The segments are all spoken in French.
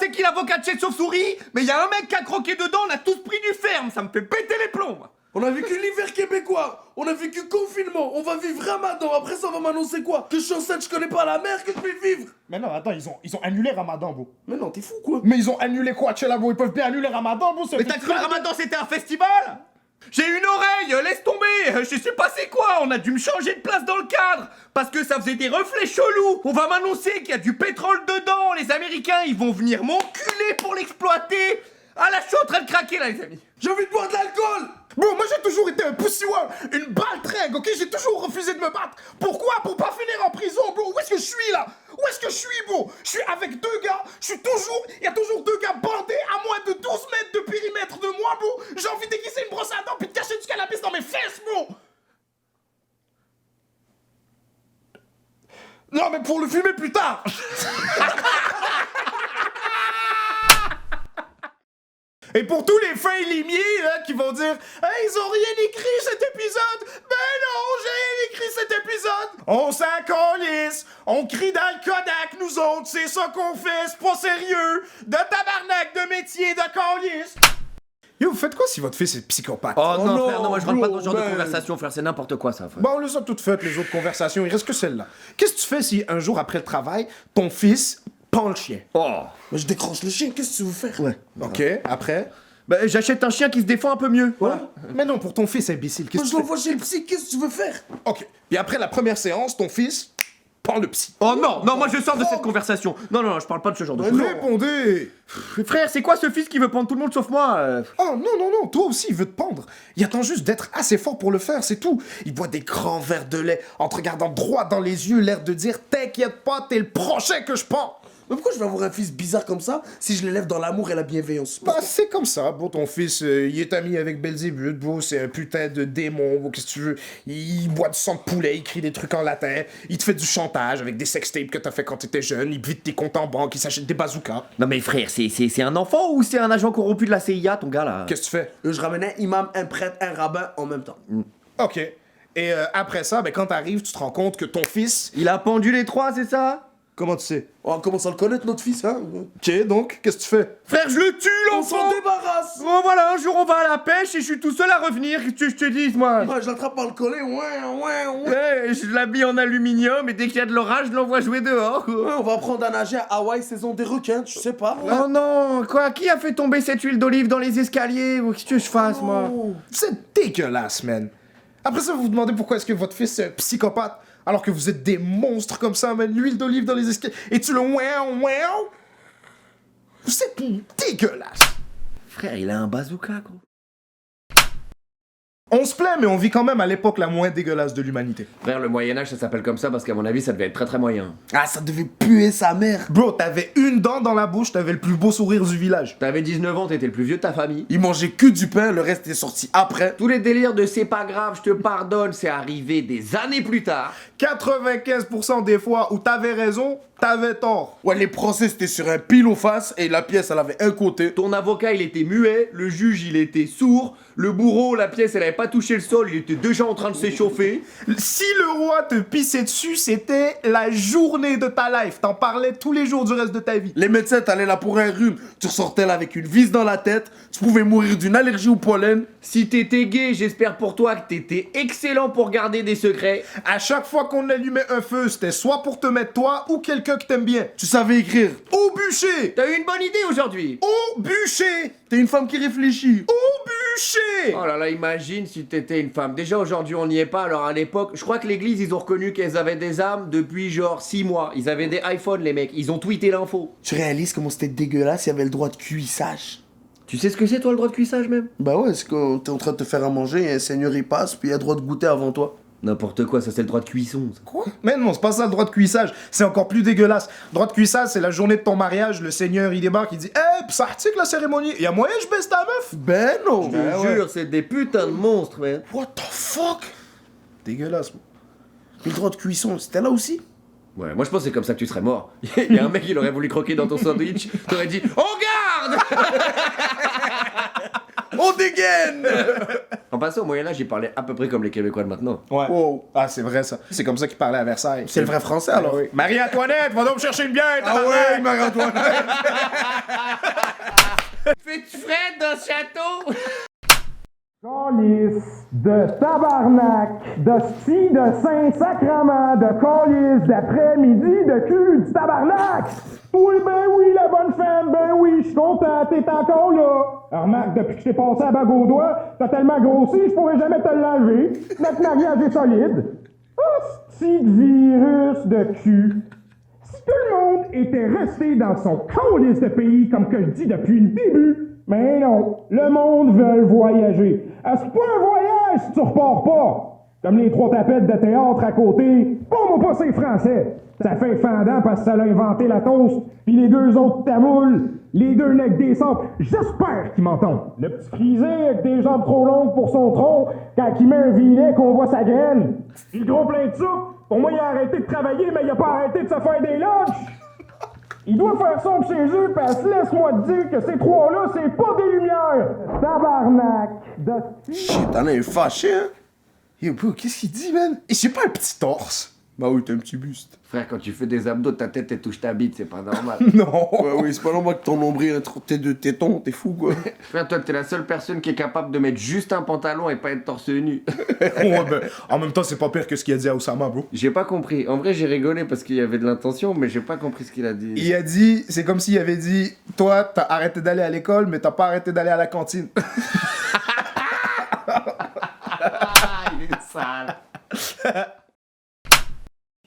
c'est qui l'avocat de chez Chauve-souris, mais il y a un mec qui a croqué dedans, on a tous pris du ferme, ça me fait péter les plombs. On a vécu l'hiver québécois, on a vécu confinement, on va vivre Ramadan, après ça on va m'annoncer quoi? Que je suis enceinte, je connais pas la mer, que je vais vivre. Mais non, attends, ils ont annulé Ramadan, bro. Mais non, t'es fou quoi? Mais ils ont annulé quoi, Tchela, bro? Ils peuvent bien annuler Ramadan, bro. Mais t'as cru que Ramadan c'était un festival? J'ai une oreille, laisse tomber. Je sais pas c'est quoi, on a dû me changer de place dans le cadre parce que ça faisait des reflets chelous. On va m'annoncer qu'il y a du pétrole dedans. Les Américains, ils vont venir m'enculer pour l'exploiter. Ah là, je suis en train de craquer là, les amis. J'ai envie de boire de l'alcool. Bro, moi j'ai toujours été un poussiouin, une baltringue, ok? J'ai toujours refusé de me battre. Pourquoi? Pour pas finir en prison, bro. Où est-ce que je suis là? Où est-ce que je suis, bro? Je suis avec deux gars, il y a toujours deux gars bandés à moins de 12 mètres de périmètre de moi, bro. J'ai envie d'aiguiser une brosse à dents puis de cacher du cannabis dans mes fesses, bro. Non, mais pour le fumer plus tard. Et pour tous les fins limiers là, qui vont dire hey, ils ont rien écrit cet épisode. Ben non, j'ai rien écrit cet épisode. On s'en calisse. On crie dans le Kodak, nous autres. C'est ça qu'on fait, c'est pas sérieux. De tabarnak, de métier, de calisse. Yo, vous faites quoi si votre fils est psychopathe? Oh non, non, frère, non, moi je rentre pas dans ce genre de bro, conversation, frère, c'est n'importe quoi ça, frère. Bon, on les a toutes faites, les autres conversations. Il reste que celle-là. Qu'est-ce que tu fais si un jour après le travail, ton fils pend le chien? Oh. Mais je décroche le chien, qu'est-ce que tu veux faire? Ouais. Ok, après? Bah, j'achète un chien qui se défend un peu mieux. Ouais. Mais non, pour ton fils imbécile, qu'est-ce Moi que je tu fais? l'envoie chez le psy, qu'est-ce que tu veux faire? Ok. Puis après la première séance, ton fils pend le psy. Oh non, non, moi je sors de cette conversation. Non, non, non, je parle pas de ce genre de choses. Répondez! Frère, c'est quoi ce fils qui veut prendre tout le monde sauf moi Oh non, non, non, toi aussi, il veut te pendre. Il attend juste d'être assez fort pour le faire, c'est tout. Il boit des grands verres de lait en te regardant droit dans les yeux, l'air de dire t'inquiète pas, t'es le prochain que je pends. Mais pourquoi je vais avoir un fils bizarre comme ça si je l'élève dans l'amour et la bienveillance? Bah, c'est comme ça, bon, ton fils, il est ami avec Belzébuth, bon, c'est un putain de démon, bon, qu'est-ce que tu veux. Il boit du sang de poulet, il crie des trucs en latin, il te fait du chantage avec des sextapes que t'as fait quand t'étais jeune, il vide tes comptes en banque, il s'achète des bazookas. Non mais frère, c'est un enfant ou c'est un agent corrompu de la CIA, ton gars là? Qu'est-ce que tu fais? Je ramenais un imam, un prêtre, un rabbin en même temps. Ok. Et après ça, ben, quand t'arrives, tu te rends compte que ton fils... Il a pendu les trois, c'est ça? Comment tu sais? On commence à le connaître, notre fils, hein? Ok, donc, qu'est-ce que tu fais? Frère, je le tue On s'en l'enfant! débarrasse! Oh voilà, un jour on va à la pêche et je suis tout seul à revenir, qu'est-ce que je te dis moi? Moi, je l'attrape par le collet, ouais. Ouais, je l'habille en aluminium et dès qu'il y a de l'orage, je l'envoie jouer dehors. Ouais, on va apprendre à nager à Hawaï, saison des requins, tu sais pas? Oh non, quoi? Qui a fait tomber cette huile d'olive dans les escaliers? Ou qu'est-ce que je fasse, moi? C'est dégueulasse, man. Après ça, vous vous demandez pourquoi est-ce que votre fils est un psychopathe alors que vous êtes des monstres comme ça, man. L'huile d'olive dans les escaliers. Et tu le ouin. C'est dégueulasse. Frère, il a un bazooka, gros. On se plaît, mais on vit quand même à l'époque la moins dégueulasse de l'humanité. Frère, le Moyen-Âge, ça s'appelle comme ça parce qu'à mon avis, ça devait être très très moyen. Ah, ça devait puer sa mère! Bro, t'avais une dent dans la bouche, t'avais le plus beau sourire du village. T'avais 19 ans, t'étais le plus vieux de ta famille. Il mangeait que du pain, le reste est sorti après. Tous les délires de c'est pas grave, je te pardonne, c'est arrivé des années plus tard. 95% des fois où t'avais raison, t'avais tort. Ouais, les procès c'était sur un pile aux faces et la pièce elle avait un côté. Ton avocat, il était muet, le juge, il était sourd, le bourreau, la pièce, elle avait pas touché le sol, il était déjà en train de s'échauffer. Si le roi te pissait dessus, c'était la journée de ta life. T'en parlais tous les jours du reste de ta vie. Les médecins t'allaient là pour un rhume, tu ressortais là avec une vis dans la tête, tu pouvais mourir d'une allergie au pollen. Si t'étais gay, j'espère pour toi que t'étais excellent pour garder des secrets. À chaque fois qu'on allumait un feu, c'était soit pour te mettre toi ou quelqu'un que t'aimes bien. Tu savais écrire. Au bûcher! T'as eu une bonne idée aujourd'hui. Au bûcher! T'es une femme qui réfléchit. Au bûcher! Oh là là, imagine si t'étais une femme. Déjà aujourd'hui on n'y est pas, alors à l'époque, je crois que l'église ils ont reconnu qu'elles avaient des âmes depuis genre 6 mois. Ils avaient des iPhones les mecs, ils ont tweeté l'info. Tu réalises comment c'était dégueulasse, il y avait le droit de cuissage. Tu sais ce que c'est toi le droit de cuissage même? Bah ouais, c'est que t'es en train de te faire à manger et un seigneur il passe, puis il a le droit de goûter avant toi. N'importe quoi, ça c'est le droit de cuisson. Ça. Quoi? Mais non, c'est pas ça le droit de cuissage. C'est encore plus dégueulasse. Droit de cuissage, c'est la journée de ton mariage. Le seigneur, il débarque, il dit hey, ça artique la cérémonie. Y a moyen que je baisse ta meuf? Ben non. Je te jure, c'est des putains de monstres, man. What the fuck? Dégueulasse. Le droit de cuisson, c'était là aussi? Ouais, moi je pense que c'est comme ça que tu serais mort. Il y a un mec, il aurait voulu croquer dans ton sandwich, t'aurais dit on garde. On dégaine. En passant, au Moyen-Âge, ils parlaient à peu près comme les Québécois de maintenant. Ouais. Wow. Ah, c'est vrai ça. C'est comme ça qu'ils parlaient à Versailles. C'est le vrai français alors. Ah oui. Marie-Antoinette, va donc me chercher une bière, Ah ouais, Marie-Antoinette. Fais-tu frais dans ce château? Calice de tabarnak, d'hostie de Saint-Sacrement, de calice d'après-midi, de cul du tabarnak! Oui, ben oui, la bonne femme, ben oui, je suis content, t'es encore là! Remarque, depuis que je t'ai passé à bague au doigt, t'as tellement grossi, je pourrais jamais te l'enlever. Notre mariage est solide. Hostie de virus de cul. Si tout le monde était resté dans son calice de pays, comme que je dis depuis le début, mais non, le monde veut voyager. C'est pas un voyage si tu repars pas. Comme les 3 tapettes de théâtre à côté, pour moi pas c'est français. Ça fait fendant parce que ça l'a inventé la toast, puis les 2 autres tamoules, les 2 necks des sables, j'espère qu'ils m'entendent. Le petit frisé avec des jambes trop longues pour son tronc, quand il met un vilet qu'on voit sa graine. Puis le gros plein de soupe, pour moi il a arrêté de travailler, mais il a pas arrêté de se faire des lunchs. Il doit faire sombre chez eux, parce que laisse-moi te dire que ces 3-là, c'est pas des lumières! Tabarnak! Shit, t'en es fâché, hein? Yo, bro, qu'est-ce qu'il dit, man? Et c'est pas un petit torse. Bah oui, t'as un petit buste. Frère, quand tu fais des abdos, ta tête elle touche ta bite, c'est pas normal. Non. Ouais, oui, c'est pas normal que ton nombril ait tes 2 tétons, t'es fou quoi. Frère, toi, t'es la seule personne qui est capable de mettre juste un pantalon et pas être torse nu. Ouais, ben, en même temps, c'est pas pire que ce qu'il a dit à Osama, bro. J'ai pas compris. En vrai, j'ai rigolé parce qu'il y avait de l'intention, mais j'ai pas compris ce qu'il a dit. Il a dit, c'est comme s'il avait dit, toi, t'as arrêté d'aller à l'école, mais t'as pas arrêté d'aller à la cantine. Ah, il est sale.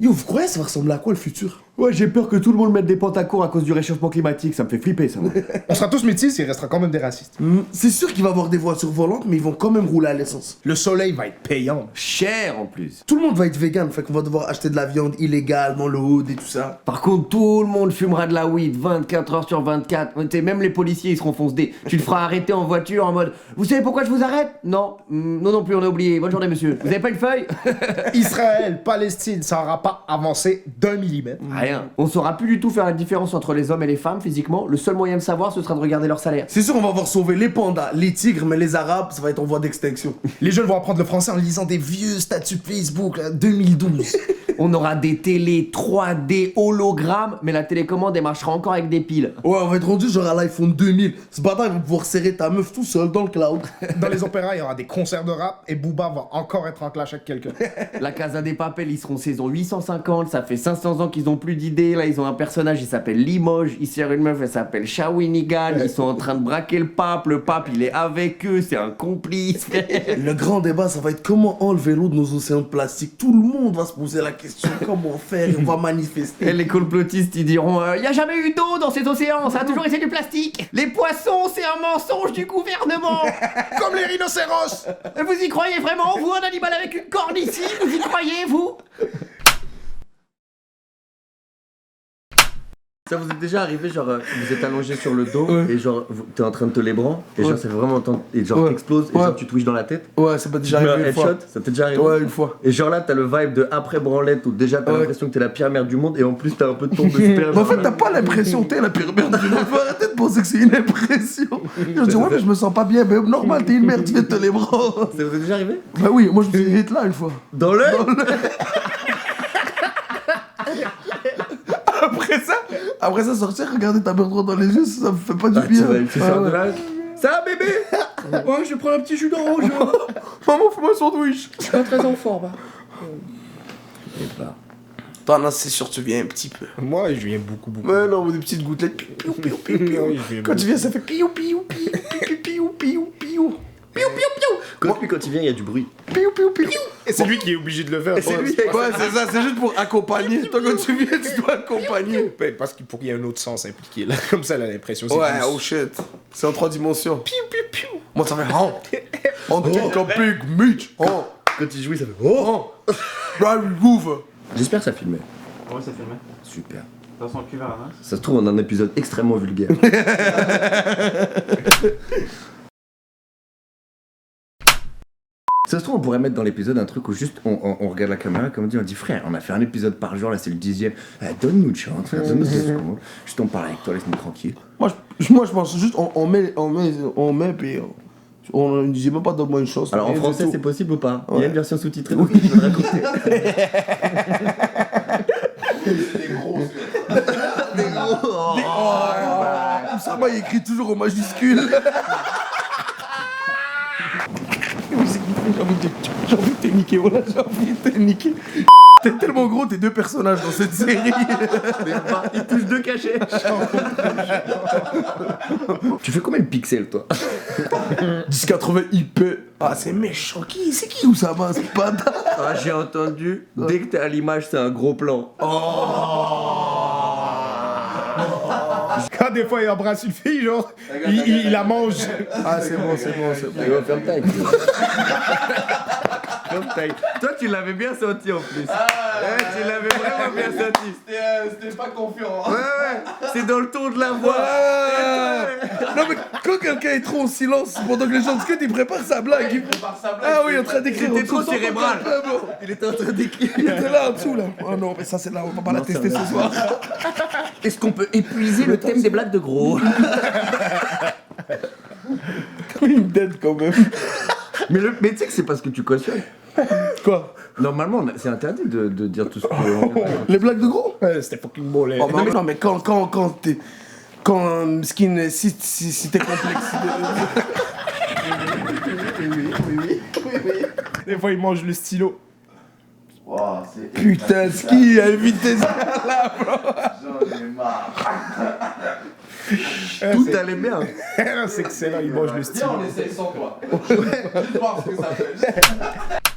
Yo, vous croyez ça va ressembler à quoi le futur? Ouais, j'ai peur que tout le monde mette des pantacours à cause du réchauffement climatique, ça me fait flipper ça. On sera tous métis, il restera quand même des racistes. C'est sûr qu'il va y avoir des voitures volantes, mais ils vont quand même rouler à l'essence. Le soleil va être payant. Cher en plus. Tout le monde va être vegan, fait qu'on va devoir acheter de la viande illégale dans le hood et tout ça. Par contre, tout le monde fumera de la weed 24 heures sur 24. Tu sais, même les policiers, ils seront foncedés. Tu te feras arrêter en voiture en mode « Vous savez pourquoi je vous arrête ?» Non. Non, non plus, on a oublié. Bonne journée, monsieur. Vous avez pas une feuille? Israël, Palestine, ça aura pas avancé d'1 millimètre. Rien. On saura plus du tout faire la différence entre les hommes et les femmes physiquement. Le seul moyen de savoir, ce sera de regarder leur salaire. C'est sûr, on va avoir sauvé les pandas, les tigres, mais les arabes, ça va être en voie d'extinction. Les jeunes vont apprendre le français en lisant des vieux statuts Facebook, là, 2012. On aura des télés 3D hologrammes, mais la télécommande, elle marchera encore avec des piles. Ouais, on va être rendu genre à l'iPhone 2000. Ce bâtard, il va pouvoir serrer ta meuf tout seul dans le cloud. Dans les opéras, il y aura des concerts de rap et Booba va encore être en clash avec quelqu'un. La Casa des Papel, ils seront saison 850, ça fait 500 ans qu'ils ont plus d'idées. Là, ils ont un personnage, il s'appelle Limoges, il sert une meuf, elle s'appelle Shawinigan. Ils sont en train de braquer le pape il est avec eux, c'est un complice. Le grand débat, ça va être comment enlever l'eau de nos océans de plastique. Tout le monde va se poser la question comment faire et on va manifester. Et les complotistes, ils diront y a jamais eu d'eau dans ces océans, ça a toujours été du plastique. Les poissons, c'est un mensonge du gouvernement. Comme les rhinocéros. Vous y croyez vraiment, vous, un animal avec une corne ici? Vous y croyez, vous? Ça vous est déjà arrivé, genre, vous êtes allongé sur le dos et genre, t'es en train de te lébran et genre, ça fait vraiment longtemps et genre, t'exploses et genre, tu twitches dans la tête. Ouais, ça peut déjà Tu mets arriver un une fois. headshot, ça t'est déjà arrivé? Ouais, une fois. Et genre là, t'as le vibe de après branlette où déjà t'as l'impression que t'es la pire merde du monde et en plus t'as un peu de ton de sperme. Mais en fait, t'as pas l'impression que t'es la pire merde du monde. Faut arrêter de penser que c'est une impression. Je dis, ouais, mais je me sens pas bien. Mais normal, t'es une merde, tu viens de te les bras. Ça vous est déjà arrivé? Bah oui, moi je me suis hit là une fois. Dans l'œil? Après ça, sortir, regarder ta mère droit dans les yeux, ça me fait pas du Tu bien. vas tu sors de là. Ça va bébé? Ouais, je vais prendre un petit jus d'orange. Maman, fais-moi un sandwich. Je suis pas très en forme. Toi, non, c'est sûr, tu viens un petit peu. Moi, je viens beaucoup. Mais non, mais des petites gouttelettes. Piou, piou, piou, piou. Oui, je viens Quand tu viens, ça fait piou, piou, piou, piou, piou, piou, piou. Piou, piou, piou. Quand il vient, il y a du bruit. Piou, piou, piou. Et c'est lui qui est obligé de le faire. C'est lui. Ouais, c'est ça, c'est juste pour accompagner. Toi, quand tu viens, tu dois accompagner. Parce qu'il faut qu'il y ait un autre sens impliqué là. Comme ça, elle a l'impression. c'est Ouais, plus- oh shit. C'est en 3 dimensions. Piou, piou, piou. Moi, ça fait oh. On take a big meat. Oh. Quand il joue, ça fait oh. Oh. Right move. J'espère que ça filmait. Ouais, ça filmait. Super. Dans son cul vers la main. Ça se trouve, on a un épisode extrêmement vulgaire. Ça se trouve, on pourrait mettre dans l'épisode un truc où juste on regarde la caméra, comme on dit frère, on a fait un épisode par jour, là c'est le 10e. Donne-nous une chance, frère, donne-nous 2 secondes. Juste on parle avec toi, laisse-nous tranquille. Moi, je pense juste, on met, puis On ne disait même pas donne-moi une chance. Alors en rien du français tout. c'est possible ou pas? Il y Ouais. a une version sous-titrée donc je peux te raconter. Oussama, il écrit toujours en majuscule. J'ai envie de te niquer, voilà, j'ai envie de te niquer. T'es tellement gros, t'es deux personnages dans cette série. Il touche 2 cachets. Tu fais combien de pixels toi? 1080 IP. Ah, c'est méchant. C'est qui Oussama, ce bâtard? Ah, j'ai entendu, dès que t'es à l'image, c'est un gros plan. Quand des fois il embrasse une fille, genre, il la mange. Ah, c'est bon, c'est bon, c'est bon. Ferme ta gueule. Ferme ta gueule. Toi, tu l'avais bien senti en plus. Ouais, tu l'avais vraiment bien senti. C'était pas confiant. Ouais, ouais, c'est dans le ton de la voix. Non, mais quand quelqu'un est trop en silence pendant que les gens discutent, il prépare sa blague. Ah oui, en train d'écrire. C'était trop en dessous. cérébral. Il était en train d'écrire. Il était là en dessous, là. Oh non, mais ça, c'est là, on va pas la tester ce soir. Est-ce qu'on peut épuiser le thème des blagues de gros? Comme une dead quand même. Mais tu sais que c'est parce que tu cautionnes. Quoi? Normalement, c'est interdit de dire tout ce que. Les blagues de gros? Ouais, c'était fucking beau, là. Oh, non, mais quand t'es. Quand skin, si t'es complexe. Des fois il mange le stylo. Putain, ski, évite tes là, bro. Tout allait bien. C'est excellent, il mange le stylo. essaye sans toi. Juste voir ce que ça fait.